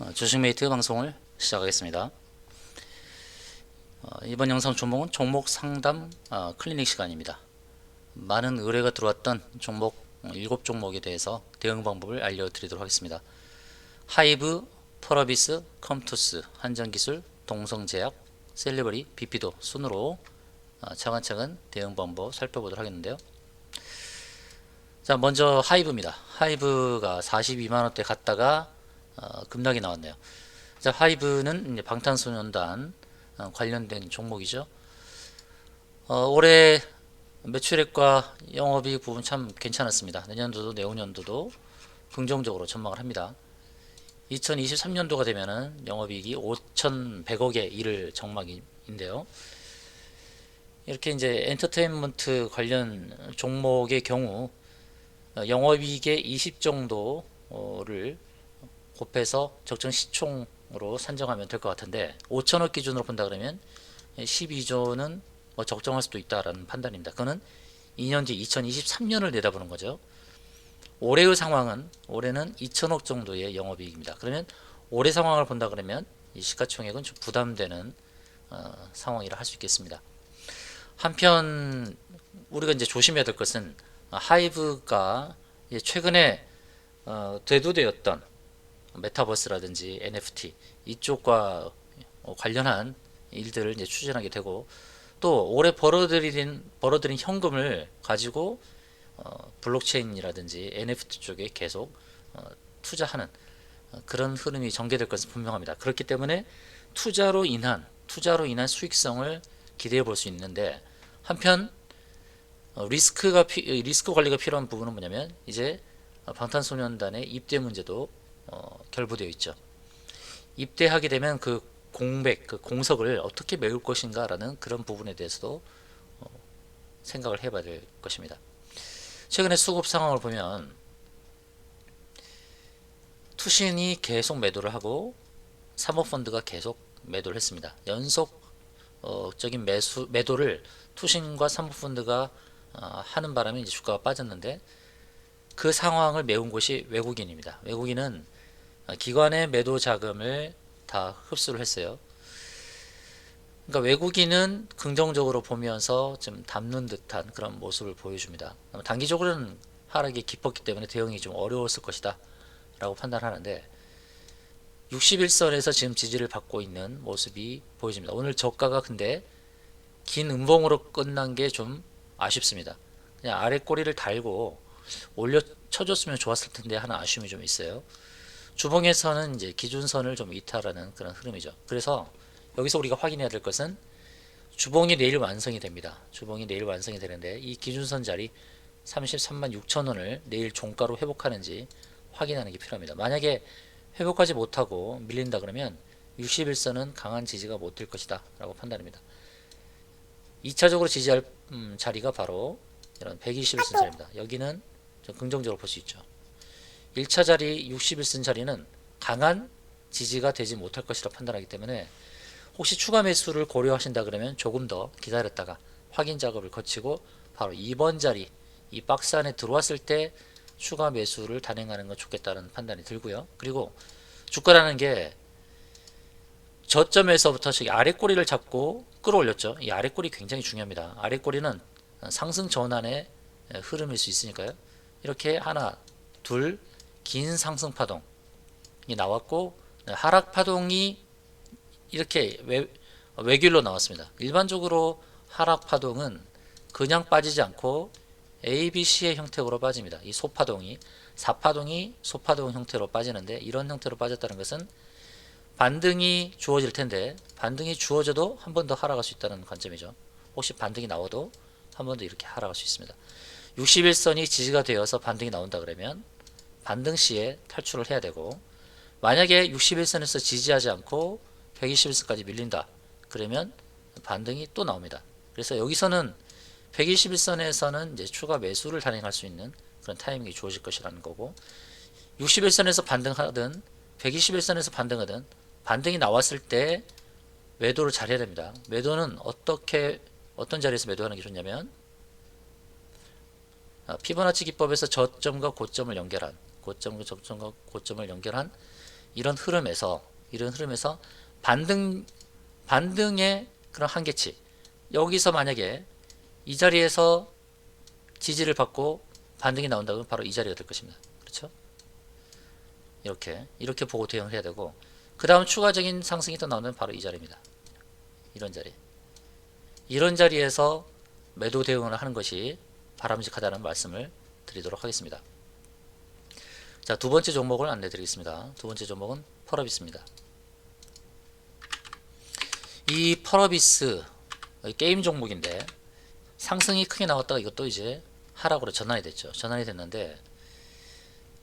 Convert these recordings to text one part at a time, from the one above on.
주식메이트 방송을 시작하겠습니다. 이번 영상 종목은 종목 상담 클리닉 시간입니다. 많은 의뢰가 들어왔던 종목 7종목에 대해서 대응 방법을 알려드리도록 하겠습니다. 하이브, 펄어비스, 컴투스, 한전기술, 동성제약, 셀리버리, 비피도 순으로 차근차근 대응 방법 살펴보도록 하겠는데요. 자, 먼저 하이브입니다. 하이브가 42만원대 갔다가 급락이 나왔네요. 자, 하이브는 이제 방탄소년단 관련된 종목이죠. 올해 매출액과 영업이익 부분 참 괜찮았습니다. 내년도도 내후년도도 긍정적으로 전망을 합니다. 2023년도가 되면은 영업이익이 5,100억에 이를 전망인데요. 이렇게 이제 엔터테인먼트 관련 종목의 경우 영업이익의 20 정도를 곱해서 적정 시총으로 산정하면 될 것 같은데 5천억 기준으로 본다 그러면 12조는 적정할 수도 있다라는 판단입니다. 그거는 2년 뒤 2023년을 내다보는 거죠. 올해의 상황은 올해는 2천억 정도의 영업이익입니다. 그러면 올해 상황을 본다 그러면 이 시가총액은 좀 부담되는 상황이라 할 수 있겠습니다. 한편 우리가 이제 조심해야 될 것은 하이브가 최근에 대두되었던 메타버스라든지 NFT 이쪽과 관련한 일들을 이제 추진하게 되고 또 올해 벌어들인 현금을 가지고 블록체인이라든지 NFT 쪽에 계속 투자하는 그런 흐름이 전개될 것은 분명합니다. 그렇기 때문에 투자로 인한 수익성을 기대해 볼 수 있는데 한편 리스크 관리가 필요한 부분은 뭐냐면 이제 방탄소년단의 입대 문제도 결부되어 있죠. 입대하게 되면 그 공석을 어떻게 메울 것인가 라는 그런 부분에 대해서도 생각을 해봐야 될 것입니다. 최근에 수급 상황을 보면 투신이 계속 매도를 하고 사모펀드가 계속 매도를 했습니다. 연속적인 매도를 투신과 사모펀드가 하는 바람에 이제 주가가 빠졌는데 그 상황을 메운 곳이 외국인입니다. 외국인은 기관의 매도 자금을 다 흡수를 했어요. 그러니까 외국인은 긍정적으로 보면서 좀 담는 듯한 그런 모습을 보여줍니다. 단기적으로는 하락이 깊었기 때문에 대응이 좀 어려웠을 것이다 라고 판단하는데 61선에서 지금 지지를 받고 있는 모습이 보여집니다. 오늘 저가가 근데 긴 음봉으로 끝난 게 좀 아쉽습니다. 그냥 아래 꼬리를 달고 올려 쳐줬으면 좋았을 텐데 하는 아쉬움이 좀 있어요. 주봉에서는 이제 기준선을 좀 이탈하는 그런 흐름이죠. 그래서 여기서 우리가 확인해야 될 것은 주봉이 내일 완성이 됩니다. 주봉이 내일 완성이 되는데 이 기준선 자리 33만 6천 원을 내일 종가로 회복하는지 확인하는 게 필요합니다. 만약에 회복하지 못하고 밀린다 그러면 61선은 강한 지지가 못 될 것이다 라고 판단합니다. 2차적으로 지지할 자리가 바로 이런 121선 자리입니다. 여기는 좀 긍정적으로 볼 수 있죠. 1차 자리 61선 자리는 강한 지지가 되지 못할 것이라 판단하기 때문에 혹시 추가 매수를 고려하신다 그러면 조금 더 기다렸다가 확인 작업을 거치고 바로 2번 자리 이 박스 안에 들어왔을 때 추가 매수를 단행하는 건 좋겠다는 판단이 들고요. 그리고 주가라는 게 저점에서부터 저기 아래 꼬리를 잡고 끌어올렸죠. 이 아래 꼬리 굉장히 중요합니다. 아래 꼬리는 상승 전환의 흐름일 수 있으니까요. 이렇게 하나, 둘, 긴 상승 파동이 나왔고 하락 파동이 이렇게 외길로 나왔습니다. 일반적으로 하락 파동은 그냥 빠지지 않고 ABC의 형태로 빠집니다. 이 소파동이 4파동이 소파동 형태로 빠지는데 이런 형태로 빠졌다는 것은 반등이 주어질 텐데 반등이 주어져도 한 번 더 하락할 수 있다는 관점이죠. 혹시 반등이 나와도 한 번 더 이렇게 하락할 수 있습니다. 61선이 지지가 되어서 반등이 나온다 그러면 반등 시에 탈출을 해야 되고 만약에 61선에서 지지하지 않고 121선까지 밀린다 그러면 반등이 또 나옵니다. 그래서 여기서는 121선에서는 이제 추가 매수를 단행할 수 있는 그런 타이밍이 주어질 것이라는 거고 61선에서 반등하든 121선에서 반등하든 반등이 나왔을 때 매도를 잘 해야 됩니다. 매도는 어떤 자리에서 매도하는 게 좋냐면 피보나치 기법에서 저점과 고점을 연결한 이런 흐름에서 반등의 그런 한계치, 여기서 만약에 이 자리에서 지지를 받고 반등이 나온다면 바로 이 자리가 될 것입니다. 그렇죠? 이렇게 보고 대응을 해야 되고, 그 다음 추가적인 상승이 또 나오면 바로 이 자리입니다. 이런 자리에서 매도 대응을 하는 것이 바람직하다는 말씀을 드리도록 하겠습니다. 자, 두 번째 종목을 안내 드리겠습니다. 두 번째 종목은 펄어비스입니다. 이 펄어비스 게임 종목인데 상승이 크게 나왔다가 이것도 이제 하락으로 전환이 됐죠. 전환이 됐는데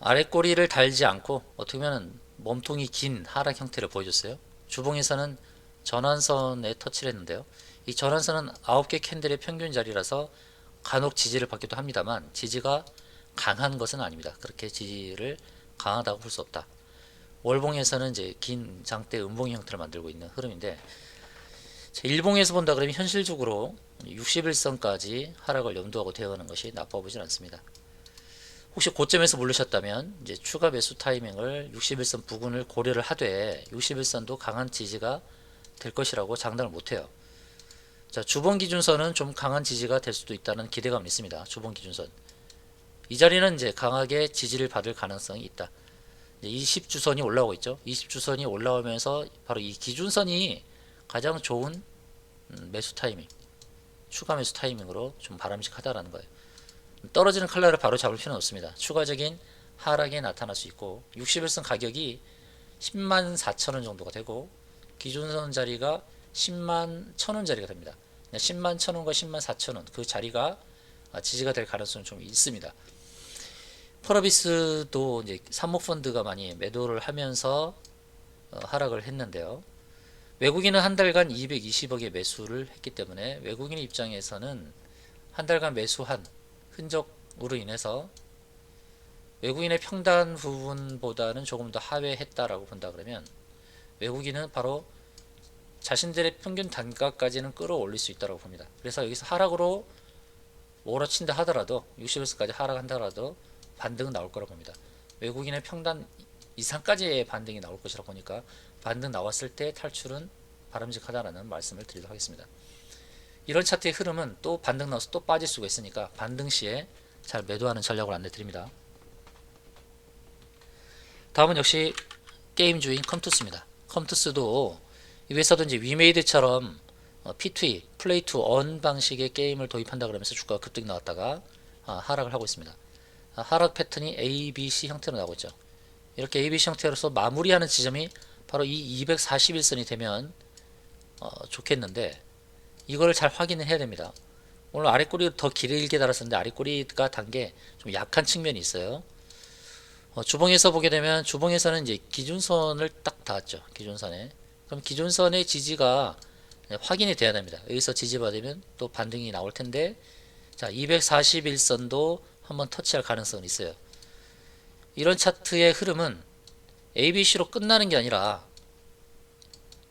아래 꼬리를 달지 않고 어떻게 보면 몸통이 긴 하락 형태를 보여줬어요. 주봉에서는 전환선에 터치를 했는데요. 이 전환선은 9개 캔들의 평균 자리라서 간혹 지지를 받기도 합니다만 지지가 강한 것은 아닙니다. 그렇게 지지를 강하다고 볼 수 없다. 월봉에서는 이제 긴 장대 음봉 형태를 만들고 있는 흐름인데, 일봉에서 본다 그러면 현실적으로 61선까지 하락을 염두하고 대응하는 것이 나빠 보진 않습니다. 혹시 고점에서 물르셨다면 이제 추가 매수 타이밍을 61선 부근을 고려를 하되 61선도 강한 지지가 될 것이라고 장담을 못해요. 자, 주봉 기준선은 좀 강한 지지가 될 수도 있다는 기대감이 있습니다. 주봉 기준선. 이 자리는 이제 강하게 지지를 받을 가능성이 있다. 20주선이 올라오고 있죠. 20주선이 올라오면서 바로 이 기준선이 가장 좋은 매수 타이밍, 추가 매수 타이밍으로 좀 바람직하다라는 거예요. 떨어지는 칼날을 바로 잡을 필요는 없습니다. 추가적인 하락이 나타날 수 있고 61선 가격이 10만 4천 원 정도가 되고 기준선 자리가 10만 1천 원 자리가 됩니다. 10만 1천 원과 10만 4천 원 그 자리가 지지가 될 가능성은 좀 있습니다. 펄어비스도 이제 사모펀드가 많이 매도를 하면서 하락을 했는데요. 외국인은 한 달간 220억의 매수를 했기 때문에 외국인의 입장에서는 한 달간 매수한 흔적으로 인해서 외국인의 평단 부분보다는 조금 더 하회했다라고 본다 그러면 외국인은 바로 자신들의 평균 단가까지는 끌어올릴 수 있다고 봅니다. 그래서 여기서 하락으로 몰아친다 하더라도 60일선까지 하락한다라도 반등은 나올 거라고 봅니다. 외국인의 평단 이상까지의 반등이 나올 것이라고 보니까 반등 나왔을 때 탈출은 바람직하다라는 말씀을 드리도록 하겠습니다. 이런 차트의 흐름은 또 반등 나와서 또 빠질 수가 있으니까 반등 시에 잘 매도하는 전략을 안내 드립니다. 다음은 역시 게임주인 컴투스입니다. 컴투스도 이 회사도 이제 위메이드처럼 P2E, 플레이 투 언 방식의 게임을 도입한다 그러면서 주가가 급등 나왔다가 하락을 하고 있습니다. 하락 패턴이 A, B, C 형태로 나오고 있죠. 이렇게 A, B, C 형태로서 마무리하는 지점이 바로 이 241선이 되면 좋겠는데 이거를 잘 확인을 해야 됩니다. 오늘 아랫꼬리를 더 길게 달았었는데 아랫꼬리가 단 게 좀 약한 측면이 있어요. 주봉에서 보게 되면 주봉에서는 이제 기준선을 딱 닿았죠. 기준선에. 그럼 기준선의 지지가 확인이 돼야 됩니다. 여기서 지지받으면 또 반등이 나올 텐데, 자, 241선도 한번 터치할 가능성은 있어요. 이런 차트의 흐름은 ABC로 끝나는 게 아니라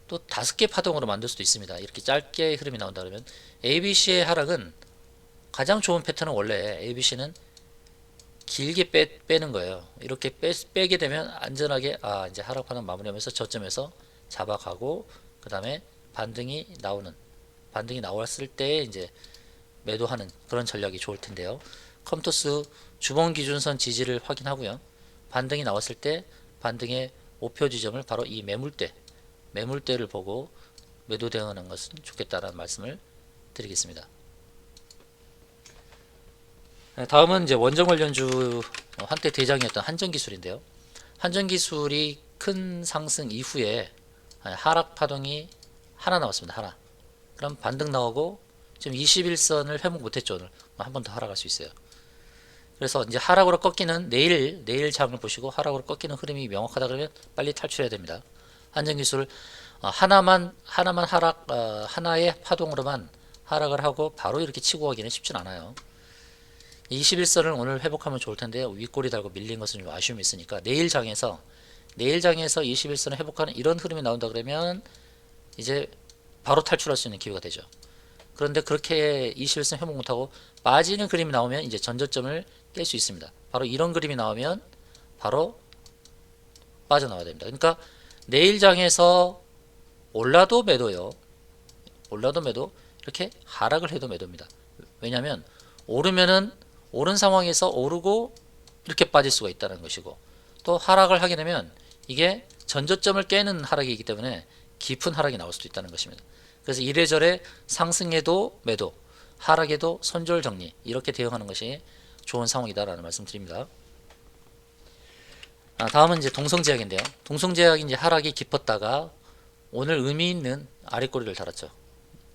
또 5개 파동으로 만들 수도 있습니다. 이렇게 짧게 흐름이 나온다 그러면 ABC의 하락은 가장 좋은 패턴은 원래 ABC는 길게 빼는 거예요. 이렇게 빼게 되면 안전하게 이제 하락 파동 마무리하면서 저점에서 잡아가고 그 다음에 반등이 나왔을 때 이제 매도하는 그런 전략이 좋을 텐데요. 컴투스 주봉 기준선 지지를 확인하고요. 반등이 나왔을 때 반등의 목표 지점을 바로 이 매물대를 보고 매도 대응하는 것은 좋겠다라는 말씀을 드리겠습니다. 다음은 이제 원정 관련주 한때 대장이었던 한전기술인데요. 한전기술이 큰 상승 이후에 하락 파동이 하나 나왔습니다. 하나. 그럼 반등 나오고 지금 21선을 회복 못했죠. 오늘 한 번 더 하락할 수 있어요. 그래서 이제 하락으로 꺾이는 내일 장을 보시고 하락으로 꺾이는 흐름이 명확하다 그러면 빨리 탈출해야 됩니다. 한전기술 하나만 하락 하나의 파동으로만 하락을 하고 바로 이렇게 치고 가기는 쉽진 않아요. 21선을 오늘 회복하면 좋을 텐데 윗꼬리 달고 밀린 것은 좀 아쉬움이 있으니까 내일 장에서 21선을 회복하는 이런 흐름이 나온다 그러면 이제 바로 탈출할 수 있는 기회가 되죠. 그런데 그렇게 21선 회복 못하고 빠지는 그림이 나오면 이제 전저점을 깰 수 있습니다. 바로 이런 그림이 나오면 바로 빠져나와야 됩니다. 그러니까 내일장에서 올라도 매도요. 올라도 매도, 이렇게 하락을 해도 매도입니다. 왜냐하면 오르면은 오른 상황에서 오르고 이렇게 빠질 수가 있다는 것이고, 또 하락을 하게 되면 이게 전저점을 깨는 하락이기 때문에 깊은 하락이 나올 수도 있다는 것입니다. 그래서 이래저래 상승에도 매도, 하락에도 손절 정리, 이렇게 대응하는 것이 좋은 상황이다라는 말씀 드립니다. 다음은 이제 동성제약인데요. 동성제약이 이제 하락이 깊었다가 오늘 의미 있는 아랫꼬리를 달았죠.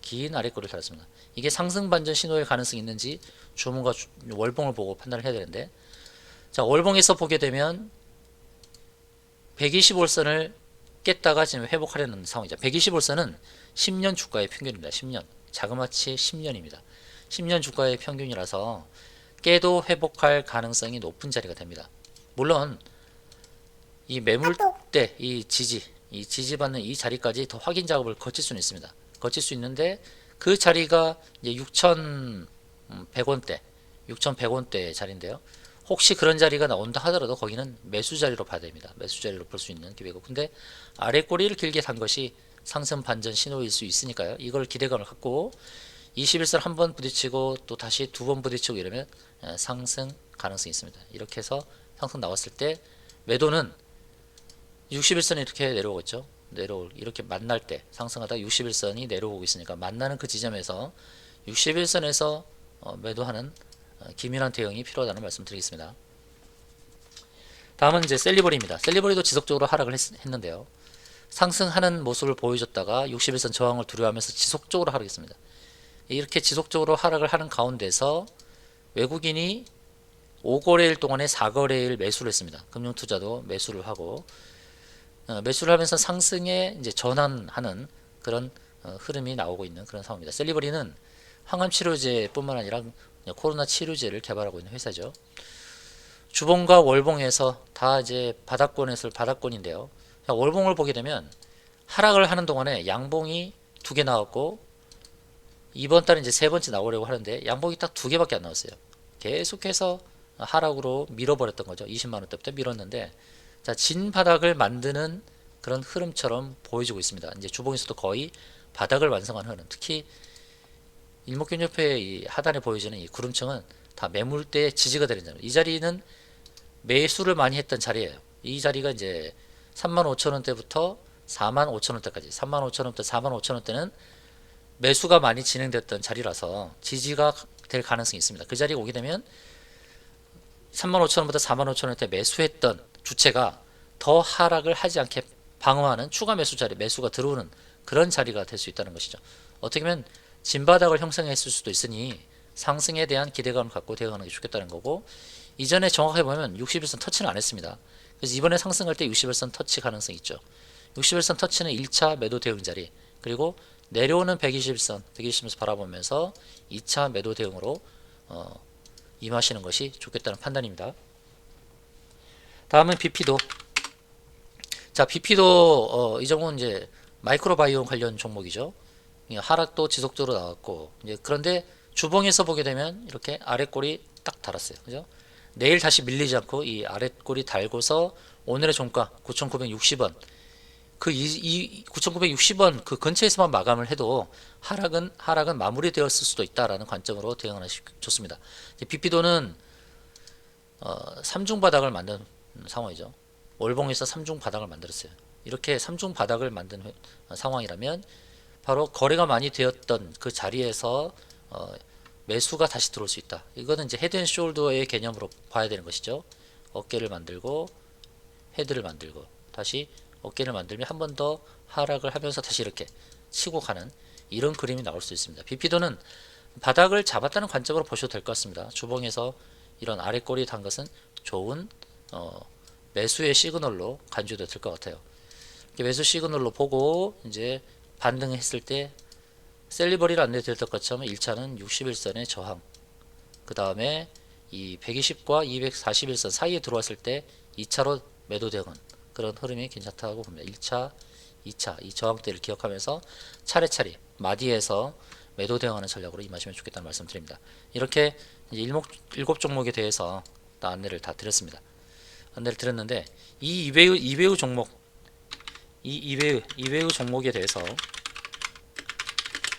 긴 아랫꼬리를 달았습니다. 이게 상승 반전 신호일 가능성이 있는지 주문과 월봉을 보고 판단을 해야 되는데, 자, 월봉에서 보게 되면 125일선을 깼다가 지금 회복하려는 상황이죠. 125일선은 10년 주가의 평균입니다. 10년. 자그마치 10년입니다. 10년 주가의 평균이라서 깨도 회복할 가능성이 높은 자리가 됩니다. 물론 이 매물대, 이 지지받는 이 자리까지 더 확인 작업을 거칠 수는 있습니다. 거칠 수 있는데 그 자리가 이제 6,100원대, 6,100원대 자리인데요. 혹시 그런 자리가 나온다 하더라도 거기는 매수 자리로 봐야 됩니다. 매수 자리로 볼 수 있는 기회고, 근데 아래 꼬리를 길게 단 것이 상승 반전 신호일 수 있으니까요. 이걸 기대감을 갖고 21선 한 번 부딪히고 또 다시 두 번 부딪히고 이러면 상승 가능성이 있습니다. 이렇게 해서 상승 나왔을 때 매도는 61선이 이렇게 내려오고 있죠. 이렇게 만날 때 상승하다 61선이 내려오고 있으니까 만나는 그 지점에서 61선에서 매도하는 기민한 대응이 필요하다는 말씀 드리겠습니다. 다음은 이제 셀리버리입니다. 셀리버리도 지속적으로 하락을 했는데요. 상승하는 모습을 보여줬다가 61선 저항을 두려워하면서 지속적으로 하락했습니다. 이렇게 지속적으로 하락을 하는 가운데서 외국인이 5거래일 동안에 4거래일 매수를 했습니다. 금융투자도 매수를 하고, 매수를 하면서 상승에 이제 전환하는 그런 흐름이 나오고 있는 그런 상황입니다. 셀리버리는 항암 치료제뿐만 아니라 코로나 치료제를 개발하고 있는 회사죠. 주봉과 월봉에서 다 이제 바닥권인데요. 월봉을 보게 되면 하락을 하는 동안에 양봉이 2개 나왔고, 이번 달에 이제 세 번째 나오려고 하는데 양봉이 딱 2개밖에 안 나왔어요. 계속해서 하락으로 밀어버렸던 거죠. 20만원 대부터 밀었는데, 자, 진 바닥을 만드는 그런 흐름처럼 보여지고 있습니다. 이제 주봉에서도 거의 바닥을 완성한 흐름, 특히 일목균협회의 이 하단에 보여지는 이 구름층은 다 매물대의 지지가 되는 자리. 이 자리는 매수를 많이 했던 자리예요. 이 자리가 이제 35,000원대부터 45,000원대까지, 35,000원대, 45,000원대는 매수가 많이 진행됐던 자리라서 지지가 될 가능성이 있습니다. 그 자리에 오게 되면 35,000원부터 45,000원대 매수했던 주체가 더 하락을 하지 않게 방어하는 추가 매수 자리, 매수가 들어오는 그런 자리가 될 수 있다는 것이죠. 어떻게 보면 진바닥을 형성했을 수도 있으니 상승에 대한 기대감을 갖고 대응하는 게 좋겠다는 거고, 이전에 정확하게 보면 61선 터치는 안 했습니다. 그래서 이번에 상승할 때 61선 터치 가능성이 있죠. 61선 터치는 1차 매도 대응 자리, 그리고 내려오는 121선 바라보면서 2차 매도 대응으로 임하시는 것이 좋겠다는 판단입니다. 다음은 BP도. 자, BP도 이 종목은 이제 마이크로바이옴 관련 종목이죠. 하락도 지속적으로 나왔고, 이제 그런데 주봉에서 보게 되면 이렇게 아랫골이 딱 달았어요. 그죠? 내일 다시 밀리지 않고 이 아랫골이 달고서 오늘의 종가 9,960원, 그 9,960원 그 근처에서만 마감을 해도 하락은 마무리되었을 수도 있다라는 관점으로 대응하는 것이 좋습니다. BP도는 3중 바닥을 만든 상황이죠. 월봉에서 3중 바닥을 만들었어요. 이렇게 3중 바닥을 만든 상황이라면 바로 거래가 많이 되었던 그 자리에서 매수가 다시 들어올 수 있다. 이거는 이제 헤드 앤 숄더의 개념으로 봐야 되는 것이죠. 어깨를 만들고 헤드를 만들고 다시 어깨를 만들면 한 번 더 하락을 하면서 다시 이렇게 치고 가는 이런 그림이 나올 수 있습니다. BP도는 바닥을 잡았다는 관점으로 보셔도 될 것 같습니다. 주봉에서 이런 아랫꼬리 단 것은 좋은 매수의 시그널로 간주도 될 것 같아요. 매수 시그널로 보고 이제 반등했을 때 셀리버리를 안내드렸던 것처럼 1차는 61선의 저항, 그 다음에 이 120과 241선 사이에 들어왔을 때 2차로 매도 대응은 그런 흐름이 괜찮다고 봅니다. 1차, 2차 이 저항대를 기억하면서 차례차례 마디에서 매도 대응하는 전략으로 임하시면 좋겠다는 말씀 드립니다. 이렇게 이제 7종목에 대해서 안내를 다 드렸습니다. 안내를 드렸는데 이 이배우 종목 이배우 종목에 대해서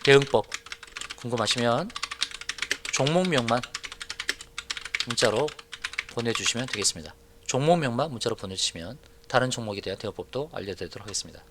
대응법 궁금하시면 종목명만 문자로 보내주시면 되겠습니다. 종목명만 문자로 보내주시면 다른 종목에 대한 대응법도 알려드리도록 하겠습니다.